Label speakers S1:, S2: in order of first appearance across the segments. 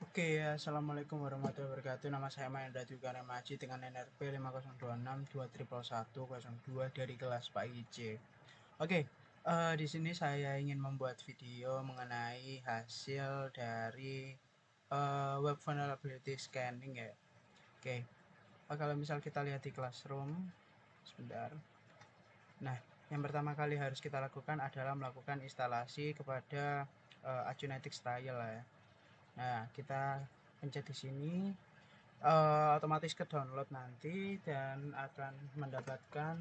S1: Oke, assalamualaikum warahmatullahi wabarakatuh. Nama saya Mahendra Dwi Maji dengan NRP 5026231102 dari kelas Pak IJ. Oke, di sini saya ingin membuat video mengenai hasil dari web vulnerability scanning ya. Oke, kalau misal kita lihat di Classroom, sebentar. Nah, yang pertama kali harus kita lakukan adalah melakukan instalasi kepada Acunetics Trial ya. Nah, kita pencet di sini, otomatis ke download nanti dan akan mendapatkan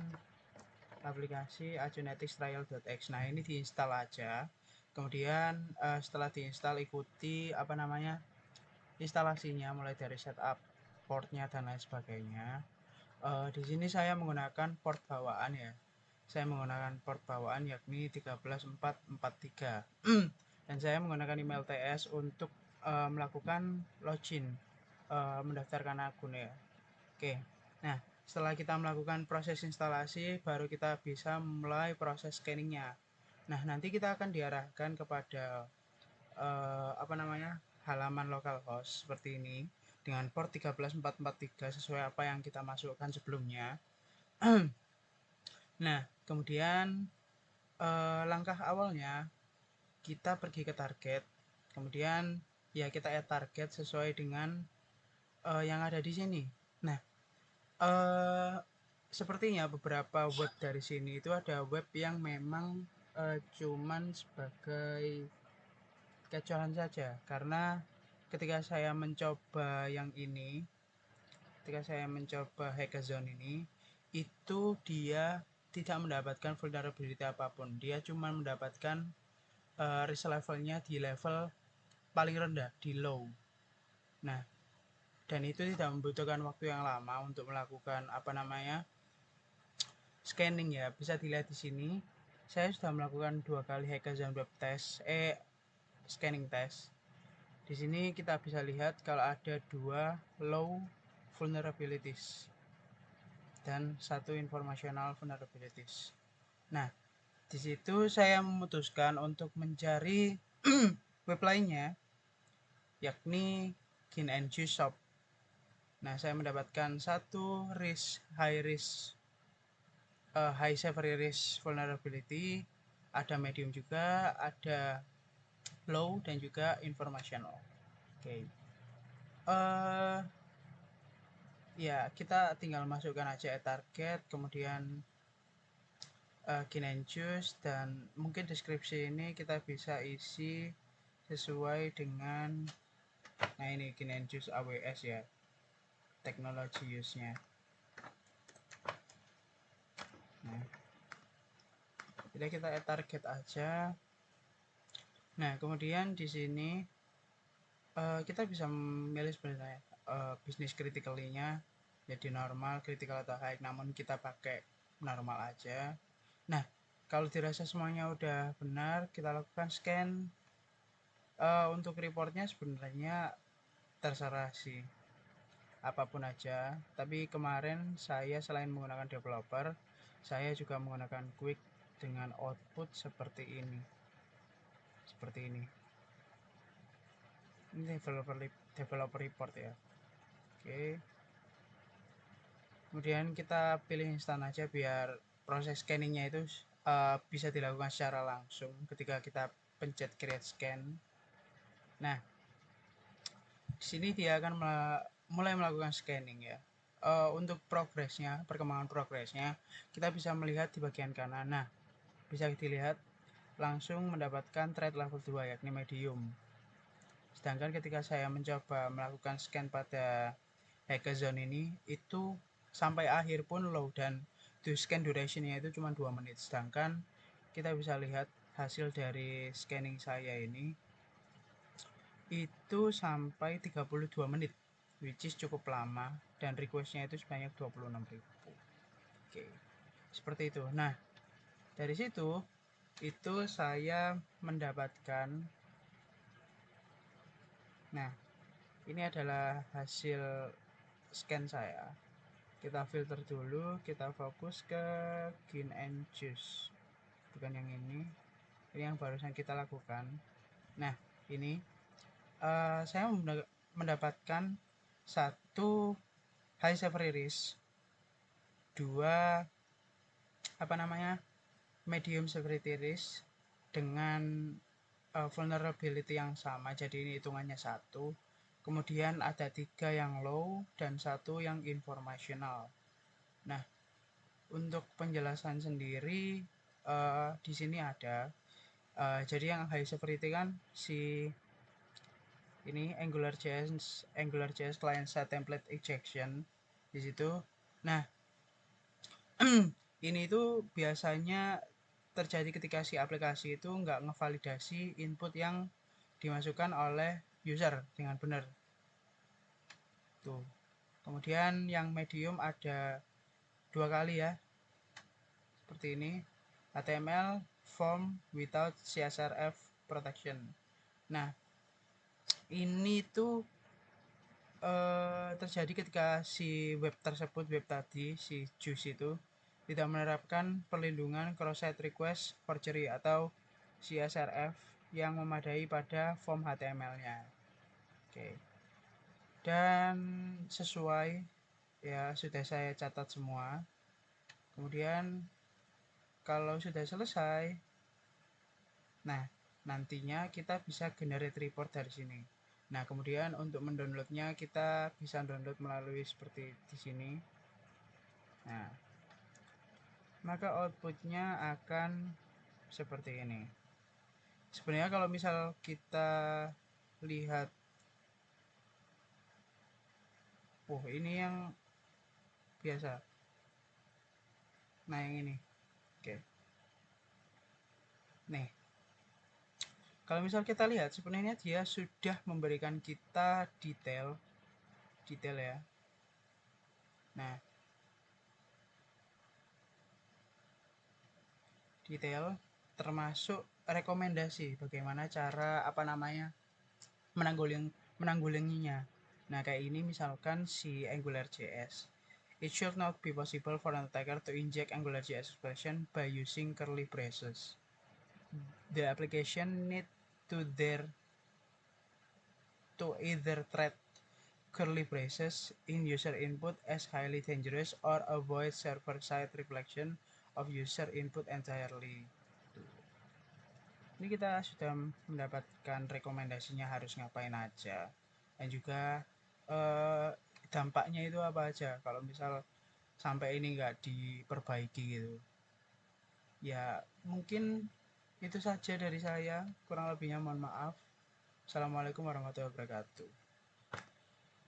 S1: aplikasi Acunetics Trial.x. Nah, ini diinstal aja. Kemudian setelah diinstal ikuti instalasinya mulai dari setup portnya dan lain sebagainya. Di sini saya menggunakan port bawaan ya. Saya menggunakan port bawaan yakni 13443. Dan saya menggunakan email TS untuk melakukan login, mendaftarkan akun ya. Oke. Nah, setelah kita melakukan proses instalasi, baru kita bisa mulai proses scanningnya. Nah, nanti kita akan diarahkan kepada halaman localhost seperti ini dengan port 13443 sesuai apa yang kita masukkan sebelumnya. Nah, kemudian langkah awalnya kita pergi ke target, kemudian ya kita add target sesuai dengan yang ada di sini. Nah, sepertinya beberapa web dari sini itu ada web yang memang cuman sebagai kecuali saja, karena ketika saya mencoba yang ini, ketika saya mencoba hackathon ini, itu dia tidak mendapatkan vulnerability apapun. Dia cuma mendapatkan risk levelnya di level paling rendah, di low. Nah, dan itu tidak membutuhkan waktu yang lama untuk melakukan scanning ya. Bisa dilihat di sini, saya sudah melakukan 2 kali hackathon web test, scanning test. Di sini kita bisa lihat kalau ada 2 low vulnerabilities dan 1 informational vulnerabilities. Nah, di situ saya memutuskan untuk mencari web lainnya, yakni GinNGuice Shop. Nah, saya mendapatkan 1 high severity risk vulnerability, ada medium juga, ada low dan juga informational. Oke. Ya, kita tinggal masukkan aja target, kemudian GinNGuice, dan mungkin deskripsi ini kita bisa isi sesuai dengan ini GinNGuice AWS ya, teknologi use-nya. Nah, jadi kita add target aja. Nah, kemudian di sini kita bisa memilih sebenarnya bisnis critically-nya jadi normal, critical atau high, namun kita pakai normal aja. Nah, kalau dirasa semuanya udah benar, kita lakukan scan. Untuk reportnya sebenarnya terserah sih, apapun aja. Tapi kemarin saya selain menggunakan developer, saya juga menggunakan quick dengan output seperti ini. Seperti ini. Ini developer report ya. Oke. Kemudian kita pilih instan aja biar proses scanningnya itu bisa dilakukan secara langsung ketika kita pencet create scan. Nah, di sini dia akan mulai melakukan scanning ya. Untuk progresnya, perkembangan progresnya, kita bisa melihat di bagian kanan. Nah, bisa dilihat langsung mendapatkan threat level 2 yakni medium. Sedangkan ketika saya mencoba melakukan scan pada hackathon ini, itu sampai akhir pun low dan to scan durationnya itu cuma 2 menit. Sedangkan kita bisa lihat hasil dari scanning saya ini itu sampai 32 menit, which is cukup lama, dan requestnya itu sebanyak 26.000. Oke, seperti itu. Nah, dari situ itu saya mendapatkan, nah ini adalah hasil scan saya. Kita filter dulu, kita fokus ke GinNGuice, bukan yang ini yang barusan kita lakukan. Nah, ini saya mendapatkan satu high severity risk, dua medium severity risk dengan vulnerability yang sama, jadi ini hitungannya satu. Kemudian ada 3 yang low dan 1 yang informational. Nah, untuk penjelasan sendiri di sini ada jadi yang high severity kan si ini AngularJS client side template injection di situ. Nah, ini itu biasanya terjadi ketika si aplikasi itu nggak ngevalidasi input yang dimasukkan oleh user dengan benar. Tuh. Kemudian yang medium ada 2 kali ya. Seperti ini. HTML form without CSRF protection. Nah, ini tuh terjadi ketika si web tersebut, web tadi, si Juice itu tidak menerapkan perlindungan cross-site request forgery atau CSRF yang memadai pada form HTML-nya. Oke. Dan sesuai ya sudah saya catat semua. Kemudian kalau sudah selesai, nah nantinya kita bisa generate report dari sini. Nah, kemudian untuk mendownloadnya kita bisa download melalui seperti di sini. Nah, maka outputnya akan seperti ini. Sebenarnya kalau misal kita lihat, ini yang biasa. Nah, yang ini. Oke. Nih, kalau misal kita lihat sebenarnya dia sudah memberikan kita detail ya. Nah, detail termasuk rekomendasi bagaimana cara menanggulanginya. Nah, kayak ini misalkan si AngularJS. It should not be possible for an attacker to inject AngularJS expression by using curly braces. The application need to either treat curly braces in user input as highly dangerous or avoid server-side reflection of user input entirely. Ini kita sudah mendapatkan rekomendasinya harus ngapain aja, dan juga dampaknya itu apa aja kalau misal sampai ini nggak diperbaiki gitu. Ya mungkin itu saja dari saya, kurang lebihnya mohon maaf. Assalamualaikum warahmatullahi wabarakatuh.